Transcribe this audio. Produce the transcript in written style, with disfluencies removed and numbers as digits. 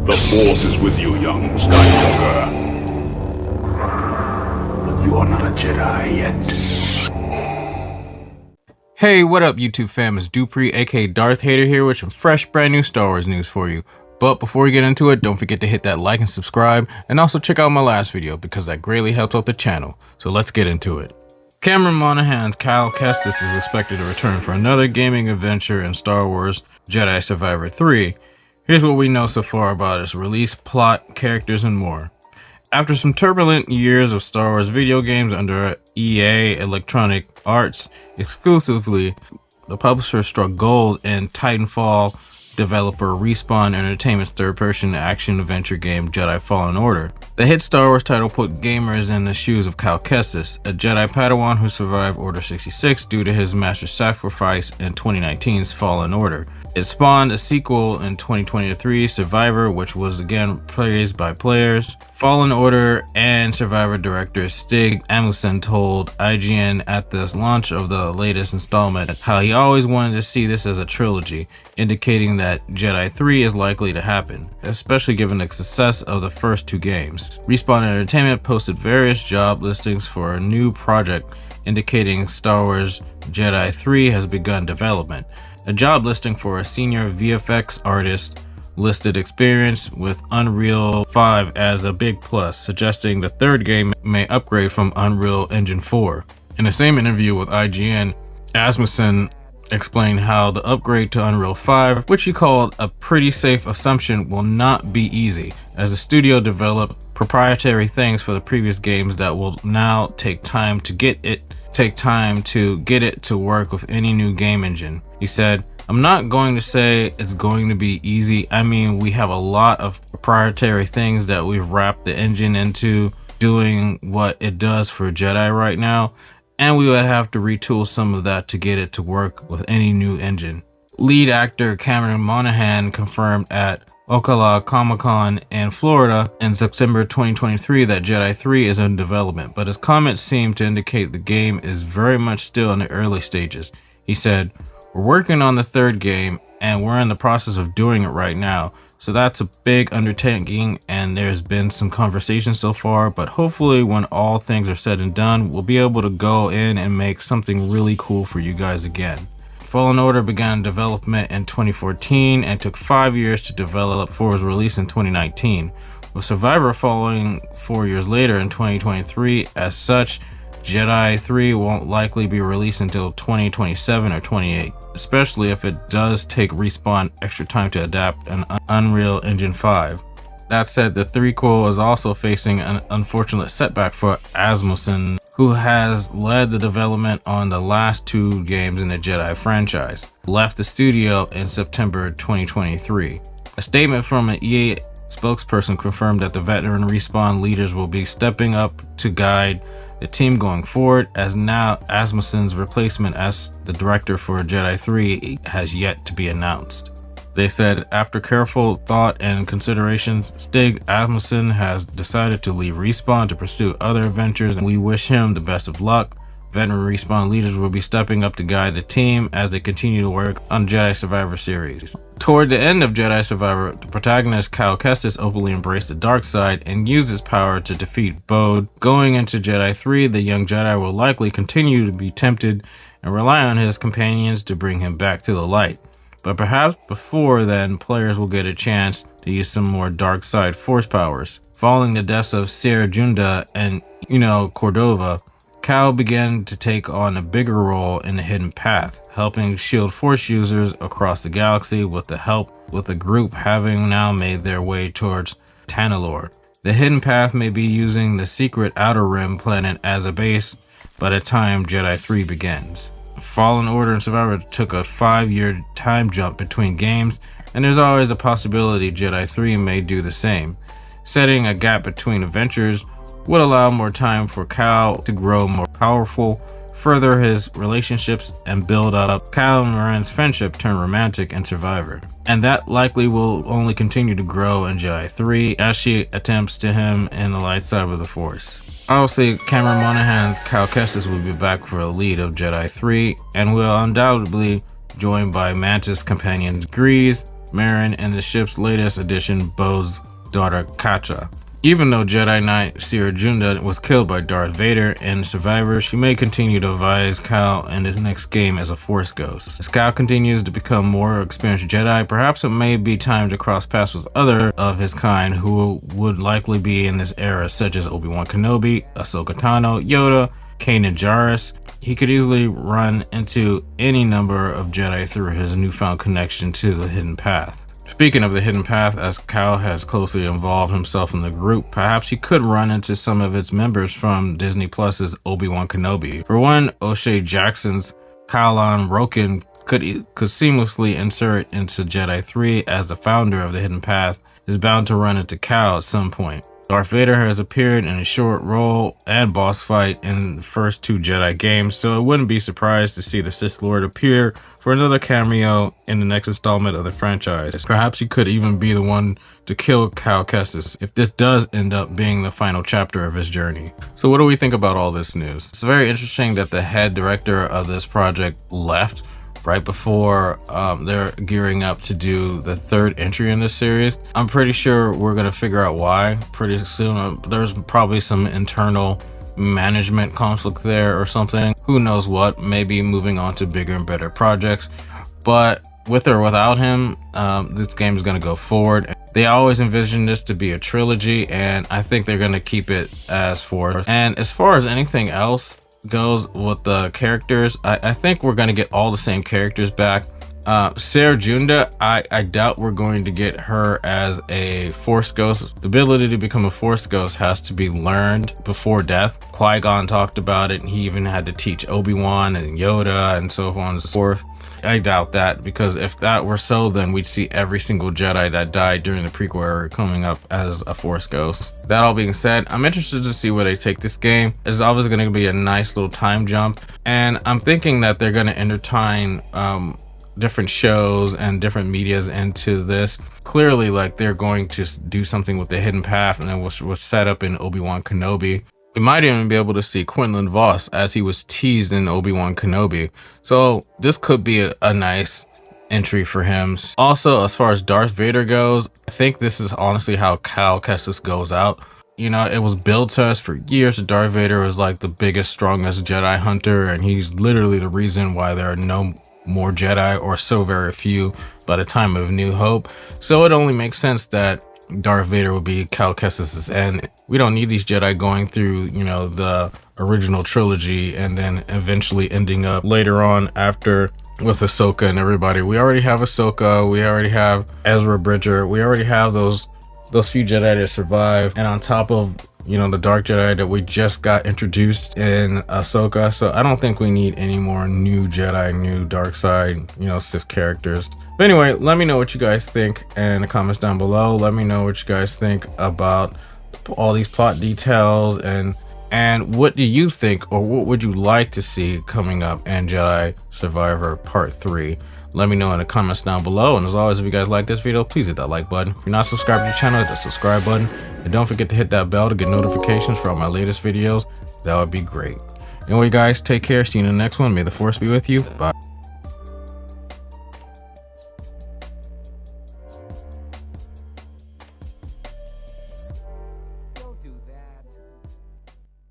The Force is with you, young Skywalker. But you are not a Jedi yet. Hey, what up YouTube fam? It's Dupree, aka Darth Hater here with some fresh brand new Star Wars news for you. But before we get into it, don't forget to hit that like and subscribe, and also check out my last video because that greatly helps out the channel. So let's get into it. CameronMonaghan's Cal Kestis is expected to return for another gaming adventure in Star Wars Jedi Survivor 3. Here's what we know so far about its release, plot, characters, and more. After some turbulent years of Star Wars video games under EA Electronic Arts exclusively, the publisher struck gold in Titanfall developer Respawn Entertainment's third-person action-adventure game Jedi Fallen Order. The hit Star Wars title put gamers in the shoes of Cal Kestis, a Jedi Padawan who survived Order 66 due to his master's sacrifice in 2019's Fallen Order. It spawned a sequel in 2023, Survivor, which was again praised by players. Fallen Order and Survivor director Stig Asmussen told IGN at the launch of the latest installment how he always wanted to see this as a trilogy, indicating that Jedi 3 is likely to happen, especially given the success of the first two games. Respawn Entertainment posted various job listings for a new project, indicating Star Wars Jedi 3 has begun development. A job listing for a senior VFX artist listed experience with Unreal 5 as a big plus, suggesting the third game may upgrade from Unreal Engine 4. In the same interview with IGN, Asmussen explained how the upgrade to Unreal 5, which he called a pretty safe assumption, will not be easy, as the studio developed proprietary things for the previous games that will now take time to get it to work with any new game engine. He said, "I'm not going to say it's going to be easy. I mean, we have a lot of proprietary things that we've wrapped the engine into doing what it does for Jedi right now, and we would have to retool some of that to get it to work with any new engine." Lead actor CameronMonaghan confirmed at Ocala Comic-Con in Florida in September 2023 that Jedi 3 is in development, but his comments seem to indicate the game is very much still in the early stages. He said, "We're working on the third game and we're in the process of doing it right now. So that's a big undertaking and there's been some conversation so far, but hopefully when all things are said and done, we'll be able to go in and make something really cool for you guys again." Fallen Order began development in 2014 and took 5 years to develop before its release in 2019, with Survivor following 4 years later in 2023. As such, Jedi 3 won't likely be released until 2027 or 28, especially if it does take Respawn extra time to adapt an Unreal Engine 5. That said, the threequel is also facing an unfortunate setback for Asmussen, who has led the development on the last two games in the Jedi franchise, left the studio in September 2023. A statement from an EA spokesperson confirmed that the veteran Respawn leaders will be stepping up to guide the team going forward, as now Asmussen's replacement as the director for Jedi 3 has yet to be announced. They said, "After careful thought and consideration, Stig Asmussen has decided to leave Respawn to pursue other adventures, and we wish him the best of luck. Veteran Respawn leaders will be stepping up to guide the team as they continue to work on Jedi Survivor series." Toward the end of Jedi Survivor, the protagonist Cal Kestis openly embraced the dark side and used his power to defeat Bode. Going into Jedi 3, the young Jedi will likely continue to be tempted and rely on his companions to bring him back to the light. But perhaps before then, players will get a chance to use some more dark side force powers. Following the deaths of Sierra Junda and Cordova, Cal began to take on a bigger role in the Hidden Path, helping shield force users across the galaxy with the group having now made their way towards Tanalorr. The Hidden Path may be using the secret Outer Rim planet as a base by the time Jedi 3 begins. Fallen Order and Survivor took a 5-year time jump between games, and there's always a possibility Jedi 3 may do the same. Setting a gap between adventures would allow more time for Cal to grow more powerful, further his relationships, and build up Cal and Moran's friendship turn romantic in Survivor. And that likely will only continue to grow in Jedi 3 as she attempts to him in the light side of the Force. Obviously, CameronMonaghan's Cal Kestis will be back for the lead of Jedi 3 and will undoubtedly joined by Mantis companions Grease, Merrin, and the ship's latest addition, Bo's daughter Katja. Even though Jedi Knight Cere Junda was killed by Darth Vader and survivors, she may continue to advise Cal in his next game as a Force Ghost. As Cal continues to become more experienced Jedi, perhaps it may be time to cross paths with other of his kind who would likely be in this era, such as Obi-Wan Kenobi, Ahsoka Tano, Yoda, Kanan Jarrus. He could easily run into any number of Jedi through his newfound connection to the hidden path. Speaking of the hidden path, as Cal has closely involved himself in the group, perhaps he could run into some of its members from Disney Plus's Obi-Wan Kenobi. For one, O'Shea Jackson's Kalan Roken could seamlessly insert into Jedi 3, as the founder of the hidden path is bound to run into Cal at some point. Darth Vader has appeared in a short role and boss fight in the first 2 Jedi games, so I wouldn't be surprised to see the Sith Lord appear for another cameo in the next installment of the franchise. Perhaps he could even be the one to kill Cal Kestis if this does end up being the final chapter of his journey. So what do we think about all this news? It's very interesting that the head director of this project left right before they're gearing up to do the 3rd entry in this series. I'm pretty sure we're gonna figure out why pretty soon. There's probably some internal management conflict there or something. Who knows what, maybe moving on to bigger and better projects. But with or without him, this game is gonna go forward. They always envisioned this to be a trilogy, and I think they're gonna keep it as 4. And as far as anything else goes with the characters, I think we're gonna get all the same characters back. Cere Junda, I doubt we're going to get her as a Force Ghost. The ability to become a Force Ghost has to be learned before death. Qui-Gon talked about it, and he even had to teach Obi-Wan and Yoda and so on and so forth. I doubt that, because if that were so, then we'd see every single Jedi that died during the prequel era coming up as a Force Ghost. That all being said, I'm interested to see where they take this game. It's obviously going to be a nice little time jump, and I'm thinking that they're going to intertwine different shows and different medias into this. Clearly, like, they're going to do something with the hidden path, and then was set up in Obi-Wan Kenobi. We might even be able to see Quinlan Vos as he was teased in Obi-Wan Kenobi. So this could be a nice entry for him. Also, as far as Darth Vader goes, I think this is honestly how Cal Kestis goes out. You know, it was billed to us for years that Darth Vader was like the biggest, strongest Jedi hunter, and he's literally the reason why there are no more Jedi, or so very few, by the time of New Hope. So it only makes sense that Darth Vader would be Cal Kestis's end. We don't need these Jedi going through, you know, the original trilogy and then eventually ending up later on after with Ahsoka and everybody. We already have Ahsoka, we already have Ezra Bridger, we already have those few Jedi that survive, and on top of, you know, the Dark Jedi that we just got introduced in Ahsoka. So I don't think we need any more new Jedi, new dark side, you know, Sith characters. But anyway, let me know what you guys think in the comments down below. Let me know what you guys think about all these plot details, and what do you think, or what would you like to see coming up in Jedi Survivor Part 3? Let me know in the comments down below. And as always, if you guys like this video, please hit that like button. If you're not subscribed to the channel, hit that subscribe button, and don't forget to hit that bell to get notifications for all my latest videos. That would be great. Anyway guys, take care, see you in the next one. May the Force be with you. Bye.